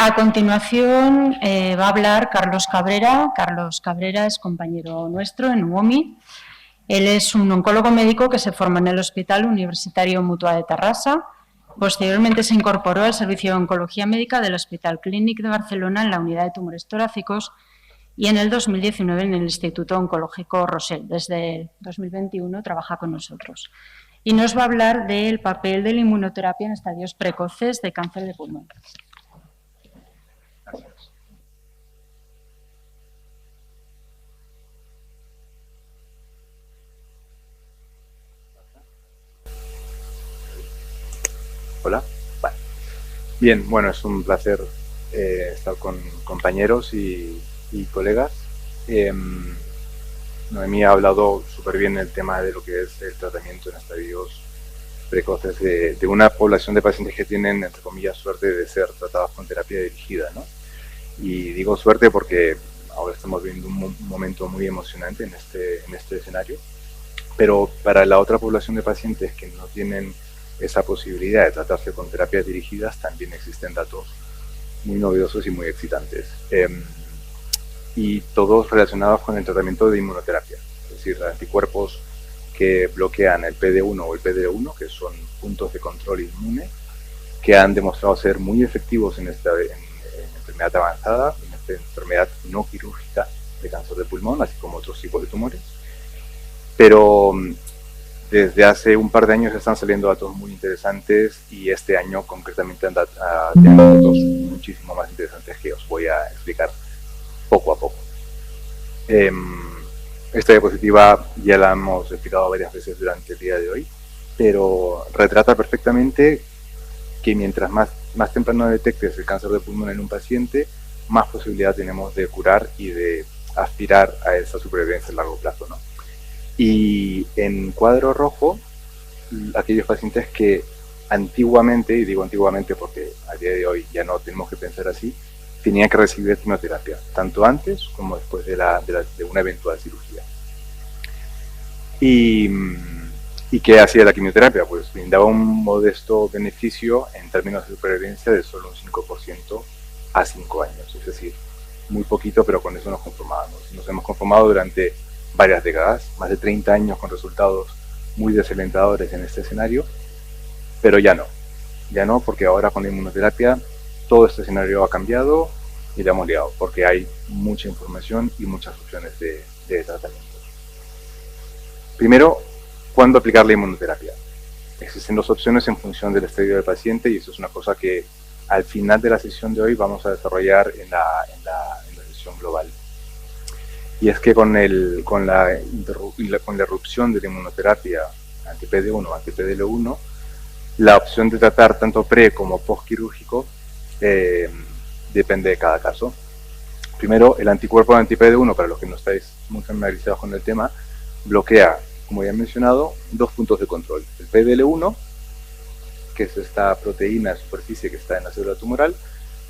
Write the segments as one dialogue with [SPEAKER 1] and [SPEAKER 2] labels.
[SPEAKER 1] A continuación va a hablar Carlos Cabrera. Carlos Cabrera es compañero nuestro en UOMI. Él es un oncólogo médico que se formó en el Hospital Universitario Mutua de Tarrasa. Posteriormente se incorporó al Servicio de Oncología Médica del Hospital Clínic de Barcelona en la unidad de tumores torácicos y en el 2019 en el Instituto Oncológico Rosell. Desde 2021 trabaja con nosotros. Y nos va a hablar del papel de la inmunoterapia en estadios precoces de cáncer de pulmón.
[SPEAKER 2] Hola. Vale. Bien, bueno, es un placer estar con compañeros y colegas. Noemí ha hablado súper bien el tema de lo que es el tratamiento en estadios precoces de una población de pacientes que tienen, entre comillas, suerte de ser tratados con terapia dirigida, ¿no? Y digo suerte porque ahora estamos viviendo un momento muy emocionante en este escenario, pero para la otra población de pacientes que no tienen esa posibilidad de tratarse con terapias dirigidas, también existen datos muy novedosos y muy excitantes. Y todos relacionados con el tratamiento de inmunoterapia, es decir, anticuerpos que bloquean el PD1 o el PD1, que son puntos de control inmune, que han demostrado ser muy efectivos en enfermedad avanzada, en esta enfermedad no quirúrgica de cáncer de pulmón, así como otros tipos de tumores. Pero desde hace un par de años están saliendo datos muy interesantes y este año concretamente tenemos datos muchísimo más interesantes que os voy a explicar poco a poco. Esta diapositiva ya la hemos explicado varias veces durante el día de hoy, pero retrata perfectamente que mientras más temprano detectes el cáncer de pulmón en un paciente, más posibilidad tenemos de curar y de aspirar a esa supervivencia a largo plazo, ¿no? Y en cuadro rojo, aquellos pacientes que antiguamente, y digo antiguamente porque a día de hoy ya no tenemos que pensar así, tenían que recibir quimioterapia, tanto antes como después de una eventual cirugía. ¿Y qué hacía la quimioterapia? Pues brindaba un modesto beneficio en términos de supervivencia de solo un 5% a 5 años, es decir, muy poquito, pero con eso nos conformábamos. Nos hemos conformado durante varias décadas, más de 30 años con resultados muy desalentadores en este escenario, pero ya no, porque ahora con la inmunoterapia todo este escenario ha cambiado y le hemos liado, porque hay mucha información y muchas opciones de tratamiento. Primero, ¿cuándo aplicar la inmunoterapia? Existen dos opciones en función del estadio del paciente y eso es una cosa que al final de la sesión de hoy vamos a desarrollar en la sesión global. Y es que con la irrupción de la inmunoterapia anti-PD1 o anti-PDL1, la opción de tratar tanto pre como post-quirúrgico depende de cada caso. Primero, el anticuerpo anti-PD1, para los que no estáis muy familiarizados con el tema, bloquea, como ya he mencionado, dos puntos de control. El PDL1, que es esta proteína de superficie que está en la célula tumoral,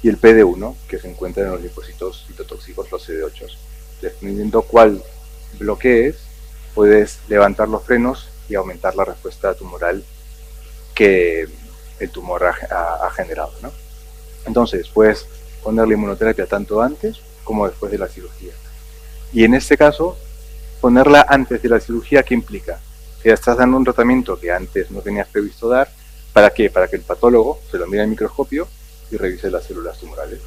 [SPEAKER 2] y el PD1, que se encuentra en los linfocitos citotóxicos, los CD8. Dependiendo cuál bloquees, puedes levantar los frenos y aumentar la respuesta tumoral que el tumor ha generado, ¿no? Entonces, puedes poner la inmunoterapia tanto antes como después de la cirugía. Y en este caso, ponerla antes de la cirugía, ¿qué implica? Que estás dando un tratamiento que antes no tenías previsto dar. ¿Para qué? Para que el patólogo se lo mire al microscopio y revise las células tumorales.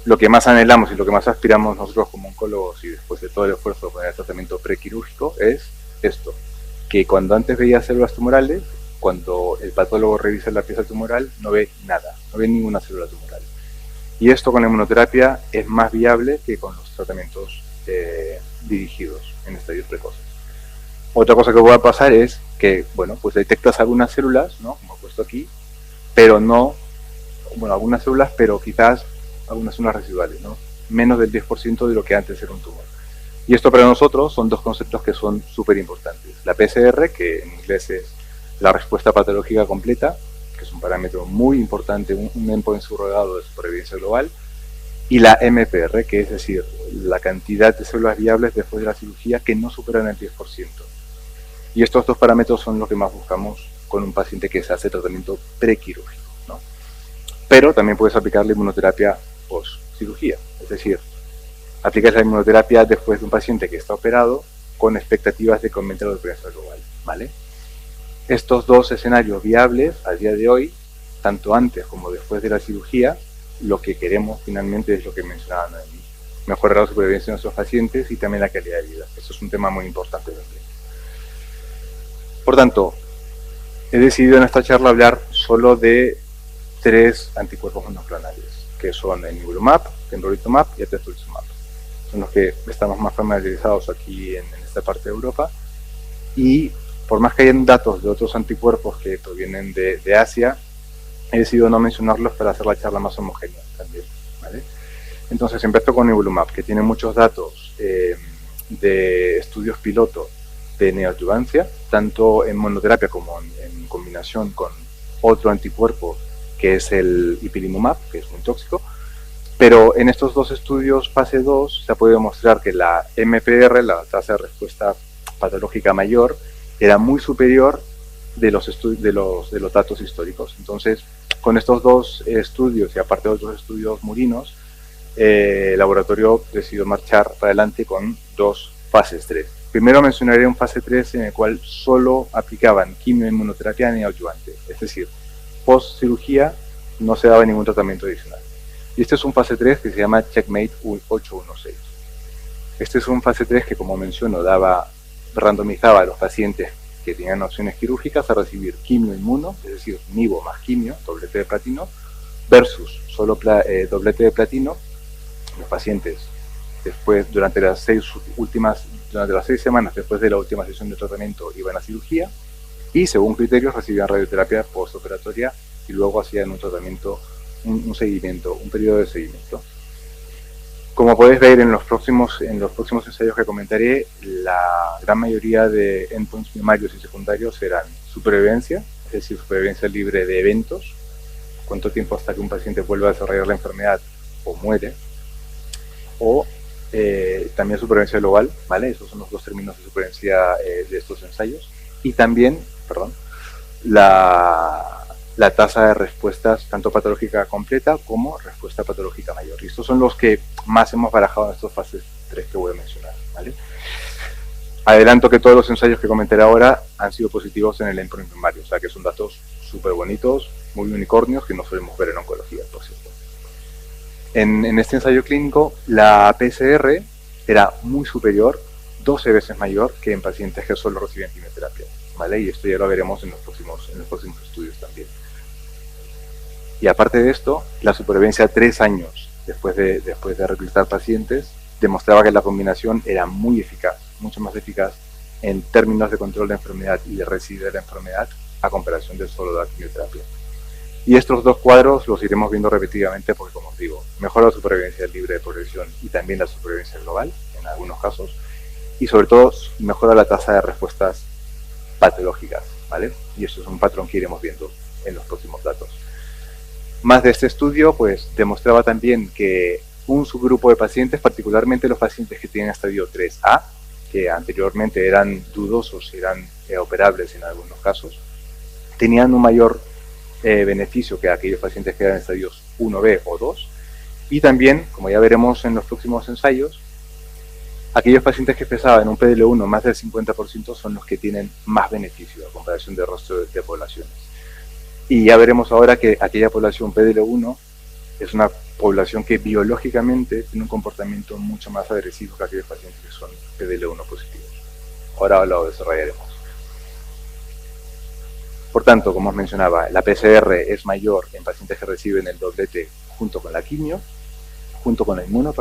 [SPEAKER 2] Lo que más anhelamos y lo que más aspiramos nosotros como oncólogos y después de todo el esfuerzo de poner el tratamiento prequirúrgico es esto, que cuando antes veía células tumorales, cuando el patólogo revisa la pieza tumoral, no ve nada, no ve ninguna célula tumoral. Y esto con la inmunoterapia es más viable que con los tratamientos dirigidos en estadios precoces. Otra cosa que puede pasar es que, bueno, pues detectas algunas células, ¿no? Como he puesto aquí, pero no, bueno, algunas células, pero quizás algunas células residuales, ¿no? Menos del 10% de lo que antes era un tumor. Y esto para nosotros son dos conceptos que son súper importantes. La PCR, que en inglés es la respuesta patológica completa, que es un parámetro muy importante, un endpoint subrogado de supervivencia global, y la MPR, que es decir, la cantidad de células viables después de la cirugía que no superan el 10%. Y estos dos parámetros son los que más buscamos con un paciente que se hace tratamiento prequirúrgico, ¿no? pero también puedes aplicar la inmunoterapia post-cirugía, es decir, aplicas la inmunoterapia después de un paciente que está operado con expectativas de que aumente la supervivencia global, ¿vale? Estos dos escenarios viables, a día de hoy, tanto antes como después de la cirugía, lo que queremos finalmente es lo que mencionaba Noemí, mejorar la supervivencia de nuestros pacientes y también la calidad de vida. Eso es un tema muy importante también. Por tanto, he decidido en esta charla hablar solo de 3 anticuerpos monoclonales, que son el nivolumab, pembrolizumab y el atezolizumab. Son los que estamos más familiarizados aquí en esta parte de Europa. Y por más que hayan datos de otros anticuerpos que provienen de Asia, he decidido no mencionarlos para hacer la charla más homogénea también, ¿vale? Entonces empiezo con nivolumab, que tiene muchos datos de estudios piloto de neoadjuvancia, tanto en monoterapia como en combinación con otro anticuerpo que es el ipilimumab, que es muy tóxico. Pero en estos dos estudios fase 2 se ha podido demostrar que la MPR, la tasa de respuesta patológica mayor, era muy superior de los datos históricos. Entonces, con estos dos estudios y aparte de otros estudios murinos, el laboratorio decidió marchar para adelante con 2 fases 3. Primero mencionaré un fase 3 en el cual solo aplicaban quimioinmunoterapia neoadjuvante, es decir, post cirugía no se daba ningún tratamiento adicional. Y este es un fase 3 que se llama Checkmate 816. Este es un fase 3 que, como menciono, randomizaba a los pacientes que tenían opciones quirúrgicas a recibir quimioinmuno, es decir, nivo más quimio, doblete de platino, versus solo doblete de platino. Los pacientes durante las 6 semanas después de la última sesión de tratamiento iban a cirugía y según criterios recibían radioterapia postoperatoria y luego hacían un tratamiento, un seguimiento, un periodo de seguimiento. Como podéis ver en los próximos ensayos que comentaré, la gran mayoría de endpoints primarios y secundarios serán supervivencia, es decir, supervivencia libre de eventos, cuánto tiempo hasta que un paciente vuelva a desarrollar la enfermedad o muere, o también supervivencia global, ¿vale? Esos son los 2 términos de supervivencia de estos ensayos. Y también, la tasa de respuestas tanto patológica completa como respuesta patológica mayor. Y estos son los que más hemos barajado en estos fases 3 que voy a mencionar, ¿vale? Adelanto que todos los ensayos que comentaré ahora han sido positivos en el endpoint primario, o sea que son datos súper bonitos, muy unicornios, que no solemos ver en oncología, por cierto. En este ensayo clínico, la PCR era muy superior, 12 veces mayor que en pacientes que solo recibían quimioterapia, ¿vale? Y esto ya lo veremos en los próximos estudios también. Y aparte de esto, la supervivencia 3 años después de reclutar pacientes demostraba que la combinación era muy eficaz, mucho más eficaz en términos de control de enfermedad y de residuo de la enfermedad a comparación de solo la quimioterapia. Y estos 2 cuadros los iremos viendo repetidamente porque, como os digo, mejora la supervivencia libre de progresión y también la supervivencia global, en algunos casos, y sobre todo mejora la tasa de respuestas patológicas, ¿vale? Y eso es un patrón que iremos viendo en los próximos datos. Más de este estudio, pues, demostraba también que un subgrupo de pacientes, particularmente los pacientes que tienen estadio 3A, que anteriormente eran dudosos y eran operables en algunos casos, tenían un mayor beneficio que aquellos pacientes que eran en estadios 1B o 2, y también, como ya veremos en los próximos ensayos, aquellos pacientes que pesaban un PDL1 más del 50% son los que tienen más beneficio a comparación del resto de poblaciones. Y ya veremos ahora que aquella población PDL1 es una población que biológicamente tiene un comportamiento mucho más agresivo que aquellos pacientes que son PDL1 positivos. Ahora lo desarrollaremos. Por tanto, como os mencionaba, la PCR es mayor en pacientes que reciben el doblete junto con la quimio, junto con la inmuno,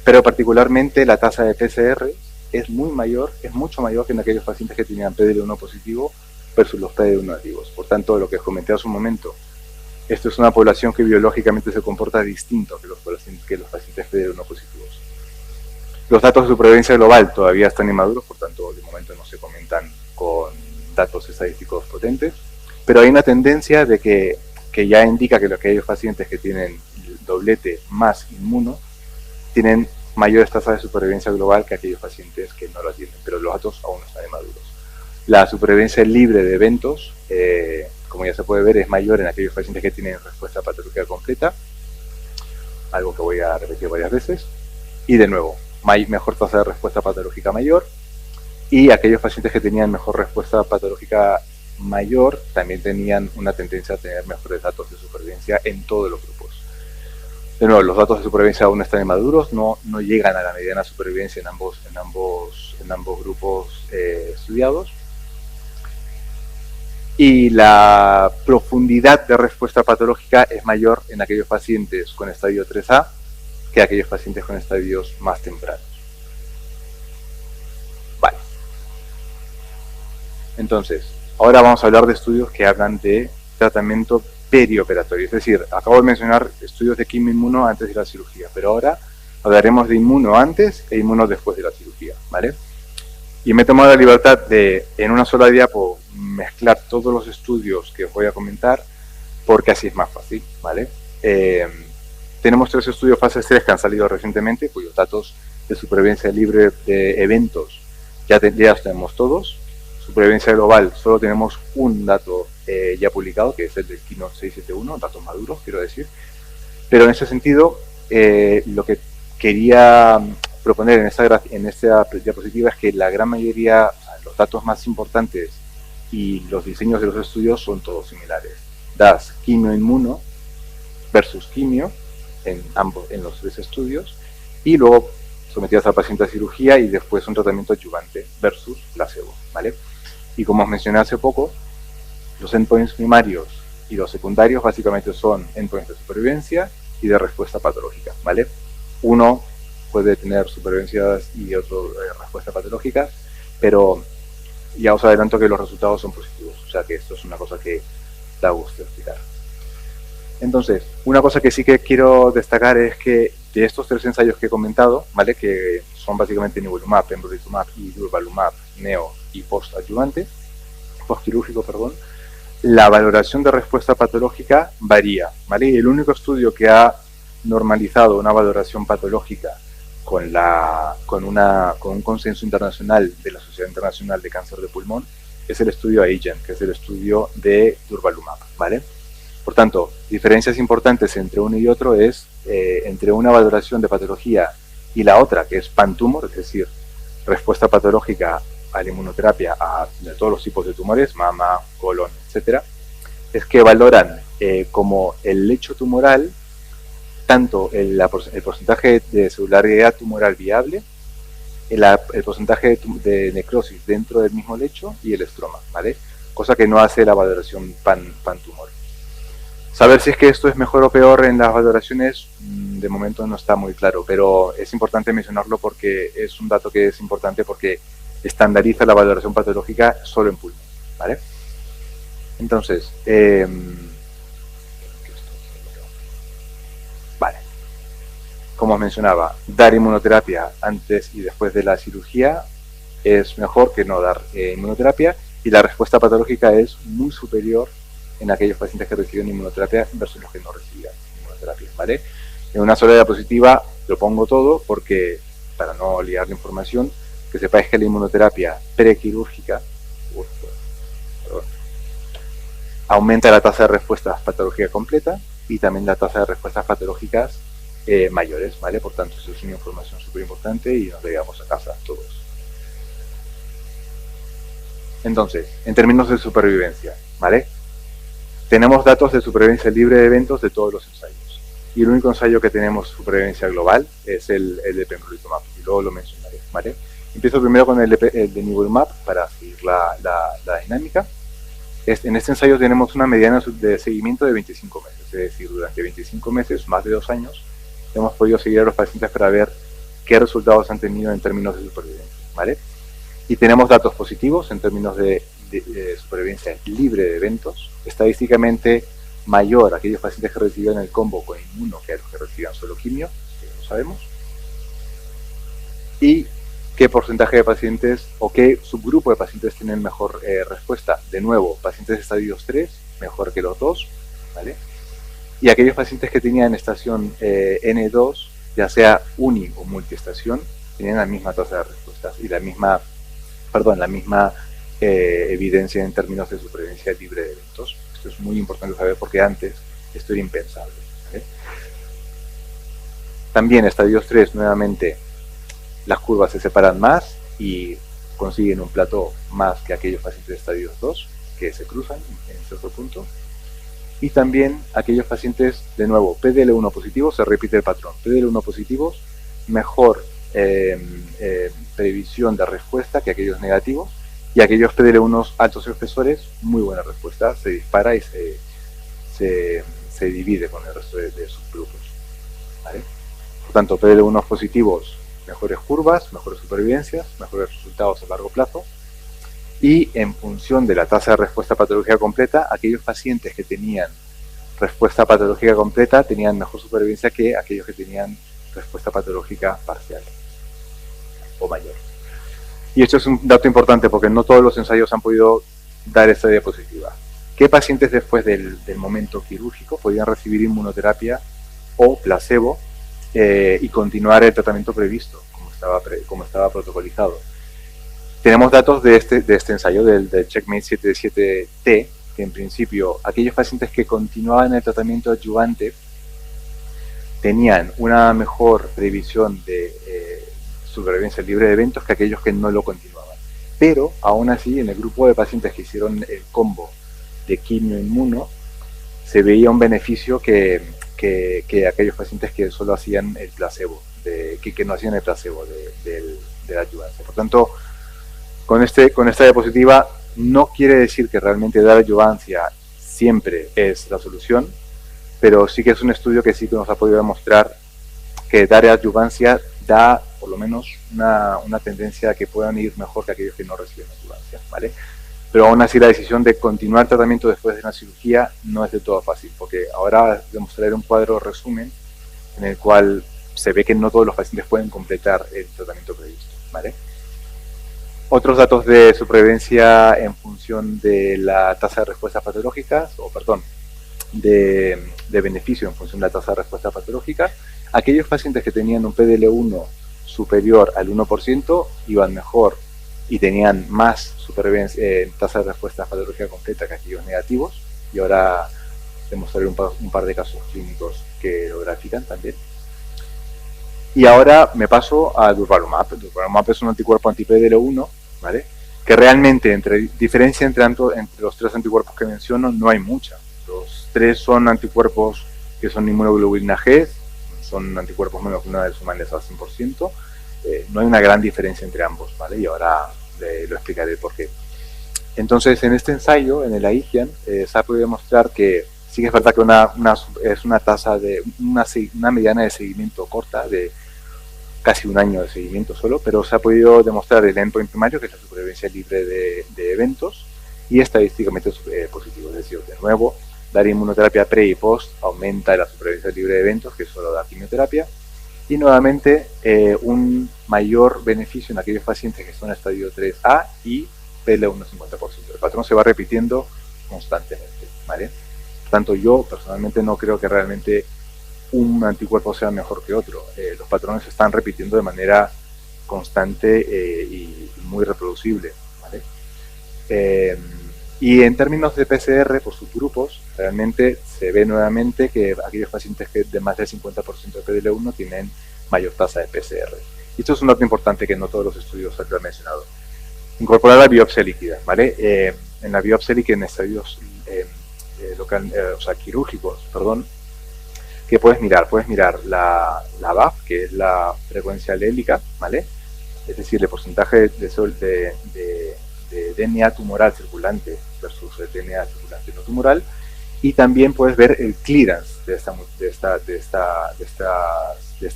[SPEAKER 2] pero particularmente la tasa de PCR es mucho mayor que en aquellos pacientes que tenían PDL1 positivo versus los PDL1 negativos. Por tanto, lo que os comenté hace un momento, esto es una población que biológicamente se comporta distinto que los pacientes PDL1 positivos. Los datos de supervivencia global todavía están inmaduros, por tanto, de momento no se comentan con datos estadísticos potentes, pero hay una tendencia de que ya indica que aquellos pacientes que tienen doblete más inmuno tienen mayores tasas de supervivencia global que aquellos pacientes que no lo tienen, pero los datos aún no están inmaduros. La supervivencia libre de eventos, como ya se puede ver, es mayor en aquellos pacientes que tienen respuesta patológica completa, algo que voy a repetir varias veces. Y de nuevo, mejor tasa de respuesta patológica mayor, y aquellos pacientes que tenían mejor respuesta patológica mayor también tenían una tendencia a tener mejores datos de supervivencia en todos los grupos. De nuevo, los datos de supervivencia aún están inmaduros, no llegan a la mediana supervivencia en ambos grupos estudiados. Y la profundidad de respuesta patológica es mayor en aquellos pacientes con estadio 3A que aquellos pacientes con estadios más tempranos. Vale. Entonces, ahora vamos a hablar de estudios que hablan de tratamiento perioperatorio. Es decir, acabo de mencionar estudios de quimio-inmuno antes de la cirugía, pero ahora hablaremos de inmuno antes e inmuno después de la cirugía, ¿vale? Y me he tomado la libertad de, en una sola diapo, mezclar todos los estudios que os voy a comentar, porque así es más fácil, ¿vale? Tenemos 3 estudios fases 3 que han salido recientemente, cuyos datos de supervivencia libre de eventos ya los tenemos todos. Supervivencia global, solo tenemos un dato ya publicado, que es el del Keynote 671, datos maduros, quiero decir. Pero en ese sentido, lo que quería proponer en esta diapositiva es que la gran mayoría, los datos más importantes y los diseños de los estudios son todos similares. Das quimio-inmuno versus quimio en los 3 estudios, y luego sometidas al paciente a cirugía y después un tratamiento adyuvante versus placebo, ¿vale? Y como os mencioné hace poco, los endpoints primarios y los secundarios básicamente son endpoints de supervivencia y de respuesta patológica, ¿vale? Uno puede tener supervivencias y otro respuesta patológica, pero ya os adelanto que los resultados son positivos, o sea que esto es una cosa que da gusto explicar. Entonces, una cosa que sí que quiero destacar es que de estos 3 ensayos que he comentado, ¿vale? Que son básicamente nivolumab, pembrolizumab y durvalumab, neo y post-quirúrgico, perdón, la valoración de respuesta patológica varía, ¿vale? Y el único estudio que ha normalizado una valoración patológica con un consenso internacional de la Sociedad Internacional de Cáncer de Pulmón es el estudio AIGEN, que es el estudio de durvalumab, ¿vale? Por tanto, diferencias importantes entre uno y otro es entre una valoración de patología y la otra, que es pan-tumor, es decir, respuesta patológica a la inmunoterapia de todos los tipos de tumores, mama, colon, etcétera, es que valoran como el lecho tumoral tanto el porcentaje de celularidad tumoral viable, el porcentaje de necrosis dentro del mismo lecho y el estroma, ¿vale? Cosa que no hace la valoración pan-tumor. Saber si es que esto es mejor o peor en las valoraciones, de momento no está muy claro, pero es importante mencionarlo porque es un dato que es importante porque estandariza la valoración patológica solo en pulmón, ¿vale? Entonces, vale. Como os mencionaba, dar inmunoterapia antes y después de la cirugía es mejor que no dar inmunoterapia, y la respuesta patológica es muy superior en aquellos pacientes que reciben inmunoterapia versus los que no recibían inmunoterapia, ¿vale? En una sola diapositiva lo pongo todo porque, para no liar la información, que sepáis que la inmunoterapia prequirúrgica aumenta la tasa de respuesta patológica completa y también la tasa de respuestas patológicas mayores, ¿vale? Por tanto, eso es una información súper importante y nos llevamos a casa todos. Entonces, en términos de supervivencia, ¿vale? Tenemos datos de supervivencia libre de eventos de todos los ensayos. Y el único ensayo que tenemos supervivencia global es el de pembrolizumab, y luego lo mencionaré, ¿vale? Empiezo primero con el de nivolumab para seguir la dinámica. En este ensayo tenemos una mediana de seguimiento de 25 meses, es decir, durante 25 meses, más de 2 años, hemos podido seguir a los pacientes para ver qué resultados han tenido en términos de supervivencia, ¿vale? Y tenemos datos positivos en términos de supervivencia libre de eventos, estadísticamente mayor a aquellos pacientes que recibían el combo con inmuno que a los que recibían solo quimio, que lo sabemos, y qué porcentaje de pacientes o qué subgrupo de pacientes tienen mejor respuesta. De nuevo, pacientes de estadios 3, mejor que los 2, ¿vale? Y aquellos pacientes que tenían estación N2, ya sea uni o multiestación, tenían la misma tasa de respuestas y la misma evidencia en términos de supervivencia libre de eventos. Esto es muy importante saber porque antes esto era impensable, ¿vale? También estadios 3, nuevamente, las curvas se separan más y consiguen un plató más que aquellos pacientes de estadios 2, que se cruzan en cierto punto. Y también aquellos pacientes, de nuevo, PDL1 positivos, se repite el patrón. PDL1 positivos, mejor previsión de respuesta que aquellos negativos. Y aquellos PDL1 altos espesores, muy buena respuesta, se dispara y se divide con el resto de subgrupos, ¿vale? Por tanto, PDL1 positivos, mejores curvas, mejores supervivencias, mejores resultados a largo plazo. Y en función de la tasa de respuesta patológica completa, aquellos pacientes que tenían respuesta patológica completa tenían mejor supervivencia que aquellos que tenían respuesta patológica parcial o mayor. Y esto es un dato importante porque no todos los ensayos han podido dar esta diapositiva. ¿Qué pacientes después del momento quirúrgico podían recibir inmunoterapia o placebo y continuar el tratamiento previsto, como estaba protocolizado? Tenemos datos de este ensayo, del Checkmate 77T, que en principio aquellos pacientes que continuaban el tratamiento adyuvante tenían una mejor previsión de supervivencia libre de eventos que aquellos que no lo continuaban. Pero, aún así, en el grupo de pacientes que hicieron el combo de quimio-inmuno, se veía un beneficio que aquellos pacientes que solo hacían el placebo, que no hacían el placebo de la adyuvancia. Por tanto, con esta diapositiva no quiere decir que realmente dar adyuvancia siempre es la solución, pero sí que es un estudio que sí que nos ha podido demostrar que dar adyuvancia da por lo menos una tendencia a que puedan ir mejor que aquellos que no reciben adyuvancia, ¿vale? Pero aún así la decisión de continuar tratamiento después de una cirugía no es de todo fácil, porque ahora demostraré un cuadro resumen en el cual se ve que no todos los pacientes pueden completar el tratamiento previsto, ¿vale? Otros datos de supervivencia en función de la tasa de respuestas patológicas, de beneficio en función de la tasa de respuesta patológica. Aquellos pacientes que tenían un PDL1 superior al 1% iban mejor y tenían más supervivencia, tasa de respuesta patológica completa que aquellos negativos. Y ahora demostraré un par de casos clínicos que lo grafican también. Y ahora me paso a durvalumab. Durvalumab es un anticuerpo anti-PDL1, ¿vale? Que realmente, diferencia entre los tres anticuerpos que menciono, no hay mucha. Los tres son anticuerpos que son inmunoglobulina G, son anticuerpos monoclonales humanos al 100%. No hay una gran diferencia entre ambos, ¿vale? Y ahora lo explicaré por qué. Entonces, en este ensayo, en el AIGIAN, se ha podido demostrar que sí que es verdad que es una tasa de una mediana de seguimiento corta, de casi un año de seguimiento solo, pero se ha podido demostrar el endpoint primario, que es la supervivencia libre de eventos, y estadísticamente positivo. Es decir, de nuevo, dar inmunoterapia pre y post aumenta la supervivencia libre de eventos, que solo da quimioterapia, y nuevamente un mayor beneficio en aquellos pacientes que son en estadio 3A y PDL1 50%. El patrón se va repitiendo constantemente, ¿vale? Por tanto, yo personalmente no creo que realmente un anticuerpo sea mejor que otro. Los patrones se están repitiendo de manera constante y muy reproducible, ¿vale? Y en términos de PCR por subgrupos, realmente se ve nuevamente que aquellos pacientes que de más del 50% de PDL1 tienen mayor tasa de PCR. Y esto es un dato importante que no todos los estudios han mencionado. Incorporar la biopsia líquida, ¿vale? En la biopsia líquida en estadios quirúrgicos, perdón, ¿qué puedes mirar? Puedes mirar la VAF, que es la frecuencia alélica, ¿vale? Es decir, el porcentaje de DNA tumoral circulante versus el DNA circulante no tumoral, y también puedes ver el clearance de esta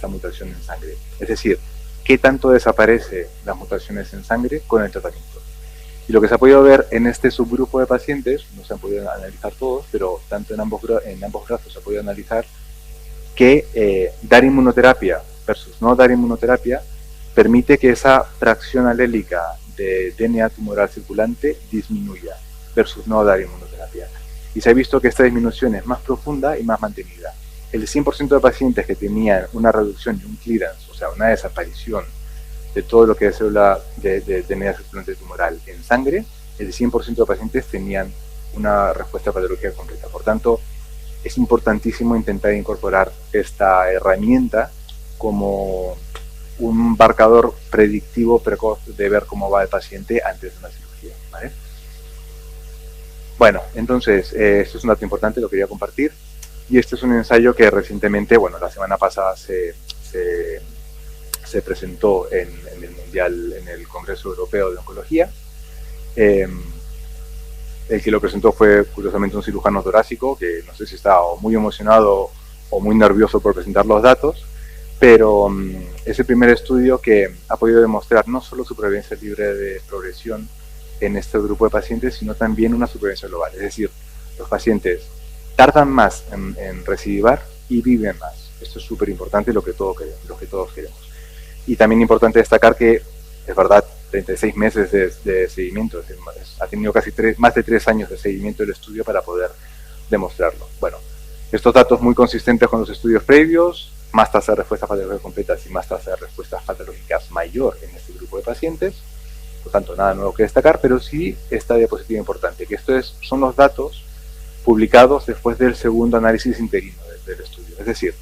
[SPEAKER 2] mutación en sangre. Es decir, qué tanto desaparecen las mutaciones en sangre con el tratamiento. Y lo que se ha podido ver en este subgrupo de pacientes, no se han podido analizar todos, pero tanto en ambos brazos se ha podido analizar que dar inmunoterapia versus no dar inmunoterapia permite que esa fracción alélica de DNA tumoral circulante disminuya versus no dar inmunoterapia. Y se ha visto que esta disminución es más profunda y más mantenida. El 100% de pacientes que tenían una reducción y un clearance, o sea, una desaparición de todo lo que es célula de DNA circulante tumoral en sangre, el 100% de pacientes tenían una respuesta patológica completa. Por tanto, es importantísimo intentar incorporar esta herramienta como un marcador predictivo precoz de ver cómo va el paciente antes de una cirugía, ¿vale? Bueno, entonces, esto es un dato importante, lo quería compartir. Y este es un ensayo que recientemente, bueno, la semana pasada se presentó en el Mundial, en el Congreso Europeo de Oncología. El que lo presentó fue, curiosamente, un cirujano torácico, que no sé si estaba muy emocionado o muy nervioso por presentar los datos, pero es el primer estudio que ha podido demostrar no solo supervivencia libre de progresión en este grupo de pacientes, sino también una supervivencia global. Es decir, los pacientes tardan más en recidivar y viven más. Esto es súper importante, lo que todos queremos. Y también importante destacar que, es verdad, 36 meses de seguimiento, es decir, ha tenido casi más de 3 años de seguimiento del estudio para poder demostrarlo. Bueno, estos datos muy consistentes con los estudios previos, más tasa de respuestas patológicas completas y más tasa de respuestas patológicas mayor en este grupo de pacientes. Por tanto, nada nuevo que destacar, pero sí esta diapositiva importante, que son los datos publicados después del segundo análisis interino del estudio. Es decir,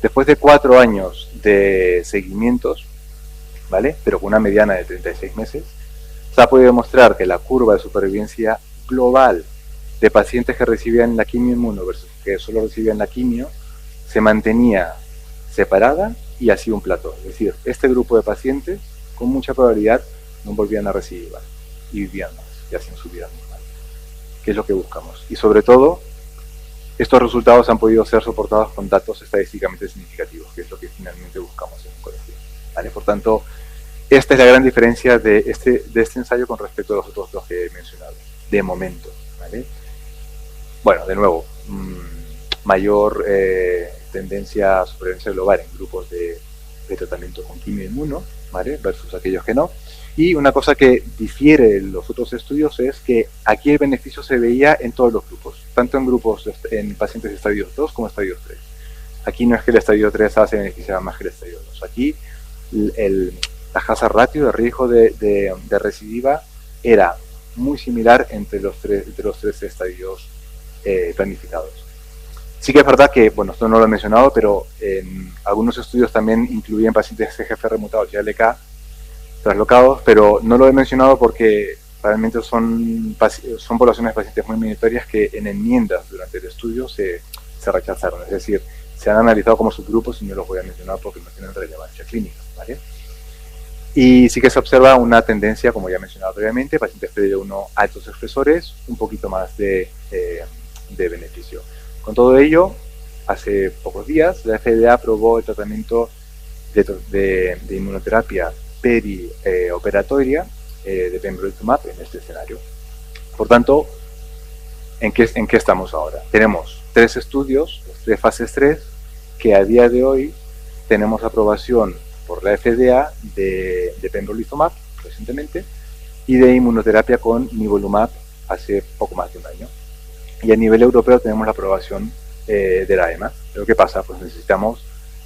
[SPEAKER 2] después de 4 años de seguimientos, ¿vale? Pero con una mediana de 36 meses, se ha podido demostrar que la curva de supervivencia global de pacientes que recibían la quimio-inmuno versus que solo recibían la quimio se mantenía separada y hacía un plató. Es decir, este grupo de pacientes con mucha probabilidad no volvían a recibir y vivían más y hacían su vida normal, que es lo que buscamos. Y sobre todo, estos resultados han podido ser soportados con datos estadísticamente significativos, que es lo que finalmente buscamos en oncología, ¿vale? Por tanto, esta es la gran diferencia de este ensayo con respecto a los otros dos que he mencionado, de momento, ¿vale? Bueno, de nuevo, mayor tendencia a supervivencia global en grupos de tratamiento con quimio-inmuno, ¿vale? Versus aquellos que no. Y una cosa que difiere de los otros estudios es que aquí el beneficio se veía en todos los grupos, tanto en grupos en pacientes de estadio 2 como estadio 3. Aquí no es que el estadio 3 se beneficiaba más que el estadio 2. Aquí la hazard ratio de riesgo de recidiva era muy similar entre los tres estadios planificados. Sí que es verdad que, bueno, esto no lo he mencionado, pero en algunos estudios también incluían pacientes CGFR mutados y ALK traslocados, pero no lo he mencionado porque realmente son poblaciones de pacientes muy minoritarias que en enmiendas durante el estudio se rechazaron. Es decir, se han analizado como subgrupos y no los voy a mencionar porque no tienen relevancia clínica, ¿vale? Y sí que se observa una tendencia, como ya he mencionado previamente, pacientes PD1 altos expresores, un poquito más de beneficio. Con todo ello, hace pocos días, la FDA aprobó el tratamiento de inmunoterapia perioperatoria de pembrolizumab en este escenario. Por tanto, ¿en qué estamos ahora? Tenemos 3 estudios, 3 fases 3, que a día de hoy tenemos aprobación por la FDA de pembrolizumab recientemente y de inmunoterapia con nivolumab hace poco más de un año. Y a nivel europeo tenemos la aprobación de la EMA. Pero ¿qué pasa? Pues necesitamos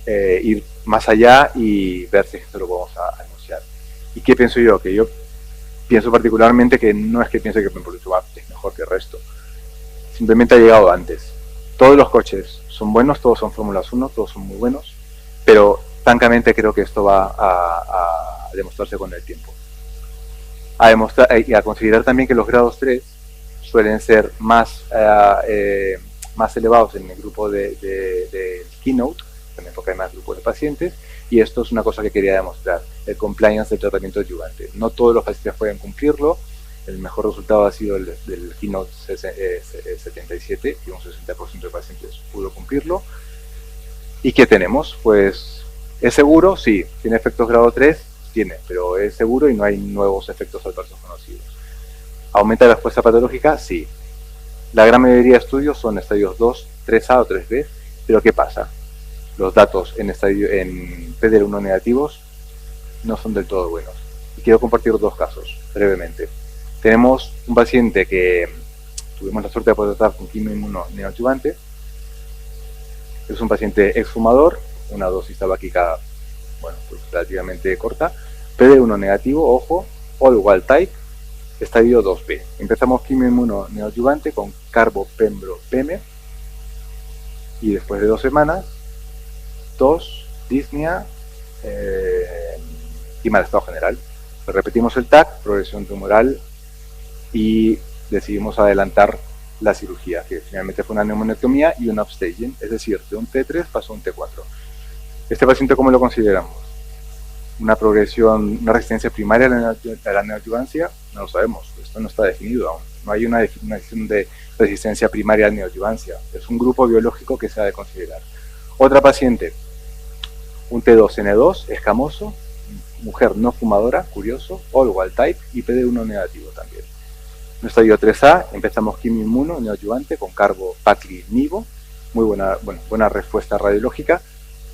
[SPEAKER 2] ir más allá y ver si esto lo vamos a anunciar. ¿Y qué pienso yo? Que yo pienso particularmente que no es que piense que pembrolizumab es mejor que el resto. Simplemente ha llegado antes. Todos los coches son buenos, todos son Fórmulas 1, todos son muy buenos, pero francamente creo que esto va a demostrarse con el tiempo. Y a considerar también que los grados 3 suelen ser más elevados en el grupo de Keynote, también porque hay más grupos de pacientes, y esto es una cosa que quería demostrar, el compliance del tratamiento adyuvante. No todos los pacientes pueden cumplirlo, el mejor resultado ha sido el del Keynote 77, y un 60% de pacientes pudo cumplirlo. ¿Y qué tenemos? Pues, ¿es seguro? Sí. ¿Tiene efectos grado 3? Tiene, pero es seguro y no hay nuevos efectos adversos conocidos. ¿Aumenta la respuesta patológica? Sí. La gran mayoría de estudios son estadios 2, 3A o 3B, pero ¿qué pasa? Los datos en PD1 negativos no son del todo buenos. Y quiero compartir 2 casos, brevemente. Tenemos un paciente que tuvimos la suerte de poder tratar con quimio-inmuno neoadyuvante. Es un paciente exfumador, una dosis tabáquica, bueno, pues relativamente corta, PD1 negativo, ojo, all wild type, Estadio 2B. Empezamos quimio-inmuno neoadyuvante con carbo, pembro, peme. Y después de 2 semanas, tos, disnea y mal estado general. Repetimos el TAC, progresión tumoral, y decidimos adelantar la cirugía, que finalmente fue una neumonectomía y un upstaging, es decir, de un T3 pasó a un T4. ¿Este paciente cómo lo consideramos? ¿Una progresión, una resistencia primaria a la neoadyuvancia? No lo sabemos, esto no está definido aún. No hay una definición de resistencia primaria a la neoadyuvancia. Es un grupo biológico que se ha de considerar. Otra paciente, un T2N2, escamoso, mujer no fumadora, curioso, all wild type y PD1 negativo también. En estadio 3A empezamos quimio-inmuno neoadyuvante con carbo, pacli, nivo, muy buena respuesta radiológica,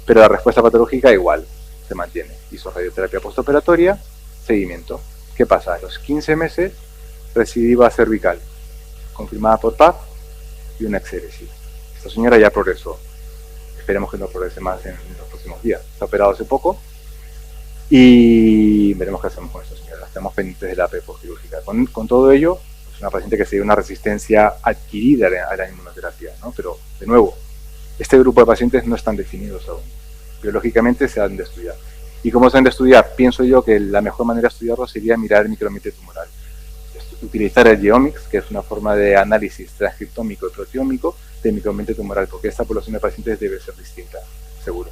[SPEAKER 2] pero la respuesta patológica igual, se mantiene. Hizo radioterapia postoperatoria, seguimiento. ¿Qué pasa? A los 15 meses, recidiva cervical, confirmada por PAP y una exéresis. Esta señora ya progresó. Esperemos que no progrese más en los próximos días. Se ha operado hace poco y veremos qué hacemos con esta señora. Estamos pendientes de la AP postquirúrgica. Con todo ello, es una paciente que se dio una resistencia adquirida a la inmunoterapia, ¿no? Pero, de nuevo, este grupo de pacientes no están definidos aún. Biológicamente se han de estudiar. ¿Y cómo se han de estudiar? Pienso yo que la mejor manera de estudiarlo sería mirar el microambiente tumoral. Utilizar el geomics, que es una forma de análisis transcriptómico y proteómico del microambiente tumoral, porque esta población de pacientes debe ser distinta, seguro.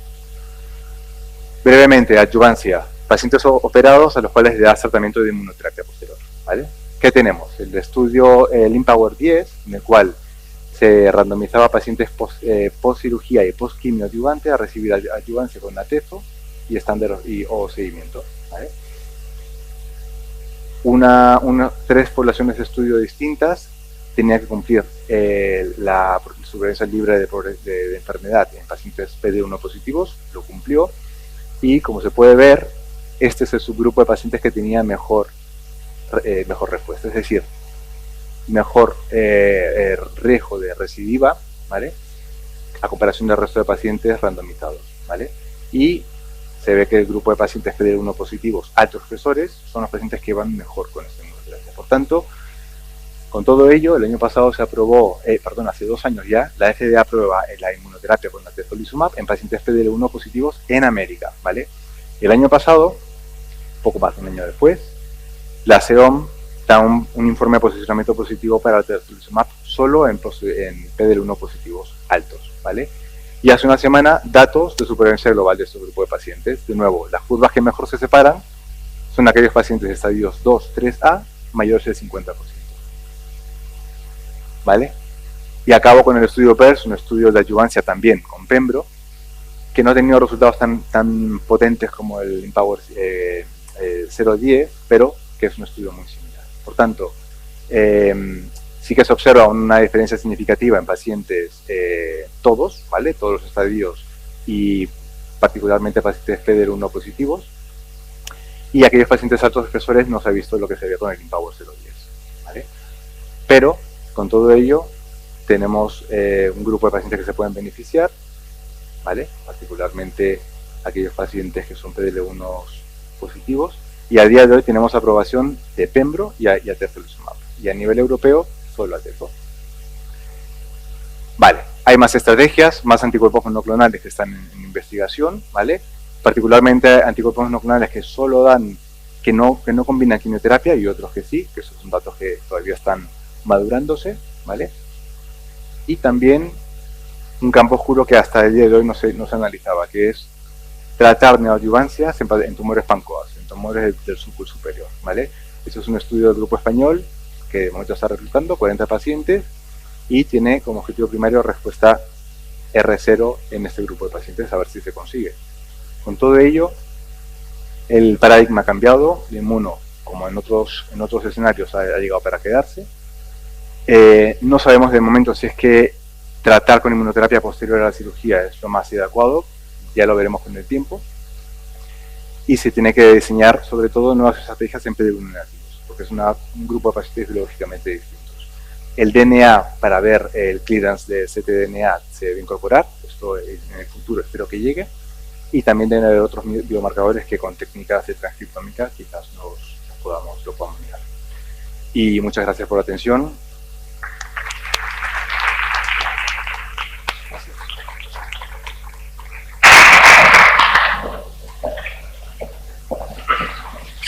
[SPEAKER 2] Brevemente, adyuvancia. Pacientes operados a los cuales le da tratamiento de inmunoterapia posterior, ¿vale? ¿Qué tenemos? El estudio Empower 10, en el cual se randomizaba a pacientes post cirugía y post quimio adyuvante a recibir adyuvancia con atezo y estándar o seguimiento, ¿vale? Tres poblaciones de estudio distintas tenía que cumplir la supervivencia libre de enfermedad en pacientes PD1 positivos, lo cumplió, y como se puede ver, este es el subgrupo de pacientes que tenía mejor respuesta, es decir, mejor riesgo de recidiva, ¿vale? A comparación del resto de pacientes randomizados, ¿vale? Y se ve que el grupo de pacientes PD1 positivos altos expresores son los pacientes que van mejor con esta inmunoterapia. Por tanto, con todo ello, el año pasado se aprobó, hace 2 años ya, la FDA aprueba la inmunoterapia con atezolizumab en pacientes PD1 positivos en América, ¿vale? El año pasado, poco más de un año después, la SEOM da un informe de posicionamiento positivo para atezolizumab solo en PD1 positivos altos, ¿vale? Y hace una semana, datos de supervivencia global de este grupo de pacientes. De nuevo, las curvas que mejor se separan son aquellos pacientes de estadios 2, 3A mayores del 50%. ¿Vale? Y acabo con el estudio PERS, un estudio de adyuvancia también con Pembro, que no ha tenido resultados tan potentes como el Empower 010, pero que es un estudio muy similar. Por tanto, sí que se observa una diferencia significativa en pacientes todos, ¿vale? Todos los estadios y particularmente pacientes PD1 positivos, y aquellos pacientes altos expresores no se ha visto lo que se ve con el Empower 010, ¿vale? Pero con todo ello tenemos un grupo de pacientes que se pueden beneficiar, ¿vale? Particularmente aquellos pacientes que son PD1 positivos, y a día de hoy tenemos aprobación de Pembro y atezolizumab, y a nivel europeo solo atezo. Vale, hay más estrategias, más anticuerpos monoclonales que están en investigación, ¿vale? Particularmente anticuerpos monoclonales que solo dan, que no combinan quimioterapia, y otros que sí, que esos son datos que todavía están madurándose, ¿vale? Y también un campo oscuro que hasta el día de hoy no se analizaba, que es tratar neoadyuvancias en tumores pancoas, en tumores del súculo superior, ¿vale? Eso es un estudio del grupo español que de momento está reclutando 40 pacientes y tiene como objetivo primario respuesta R0 en este grupo de pacientes, a ver si se consigue. Con todo ello, el paradigma ha cambiado, el inmuno, como en otros escenarios, ha llegado para quedarse. No sabemos de momento si es que tratar con inmunoterapia posterior a la cirugía es lo más adecuado, ya lo veremos con el tiempo. Y se tiene que diseñar, sobre todo, nuevas estrategias en PD1 negativos, porque es un grupo de pacientes biológicamente distintos. El DNA, para ver el clearance de ctDNA, se debe incorporar, esto en el futuro espero que llegue, y también deben haber otros biomarcadores que con técnicas de transcriptómica quizás lo podamos mirar. Y muchas gracias por la atención.